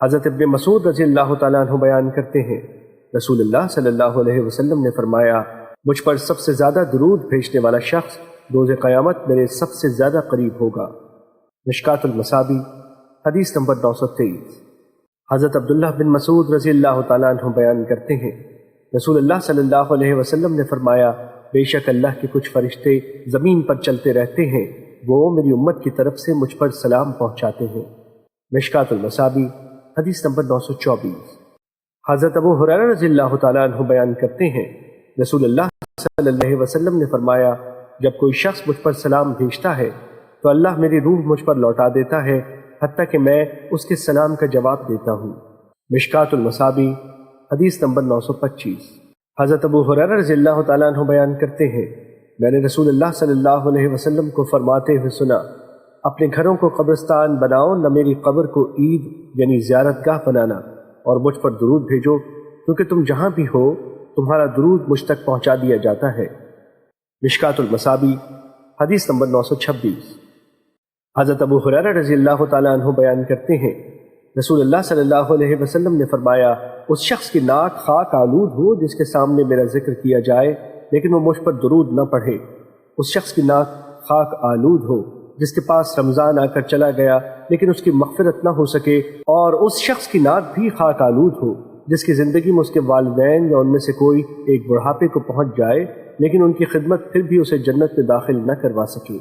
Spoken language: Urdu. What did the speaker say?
حضرت ابن مسعود رضی اللہ تعالیٰ عنہ بیان کرتے ہیں، رسول اللہ صلی اللہ علیہ وسلم نے فرمایا، مجھ پر سب سے زیادہ درود بھیجنے والا شخص روز قیامت میرے سب سے زیادہ قریب ہوگا۔ مشکات المصابیح حدیث نمبر 923۔ حضرت عبداللہ بن مسعود رضی اللہ تعالیٰ عنہ بیان کرتے ہیں، رسول اللہ صلی اللہ علیہ وسلم نے فرمایا، بے شک اللہ کے کچھ فرشتے زمین پر چلتے رہتے ہیں، وہ میری امت کی طرف سے مجھ پر سلام پہنچاتے ہیں۔ مشکات المصابیح حدیث نمبر 924۔ حضرت ابو ہریرہ رضی اللہ تعالیٰ عنہ بیان کرتے ہیں، رسول اللہ صلی اللہ علیہ وسلم نے فرمایا، جب کوئی شخص مجھ پر سلام بھیجتا ہے تو اللہ میری روح مجھ پر لوٹا دیتا ہے، حتیٰ کہ میں اس کے سلام کا جواب دیتا ہوں۔ مشکات المصابیح حدیث نمبر 925۔ حضرت ابو ہریرہ رضی اللہ تعالیٰ عنہ بیان کرتے ہیں، میں نے رسول اللہ صلی اللہ علیہ وسلم کو فرماتے ہوئے سنا، اپنے گھروں کو قبرستان بناؤ، نہ میری قبر کو عید یعنی زیارت گاہ بنانا، اور مجھ پر درود بھیجو، کیونکہ تم جہاں بھی ہو تمہارا درود مجھ تک پہنچا دیا جاتا ہے۔ مشکات المصابیح حدیث نمبر 926۔ حضرت ابو ہریرہ رضی اللہ تعالیٰ عنہ بیان کرتے ہیں، رسول اللہ صلی اللہ علیہ وسلم نے فرمایا، اس شخص کی ناک خاک آلود ہو جس کے سامنے میرا ذکر کیا جائے لیکن وہ مجھ پر درود نہ پڑھے، اس شخص کی ناک خاک آلود ہو جس کے پاس رمضان آ کر چلا گیا لیکن اس کی مغفرت نہ ہو سکے، اور اس شخص کی ناک بھی خاک آلود ہو جس کی زندگی میں اس کے والدین یا ان میں سے کوئی ایک بڑھاپے کو پہنچ جائے لیکن ان کی خدمت پھر بھی اسے جنت میں داخل نہ کروا سکے۔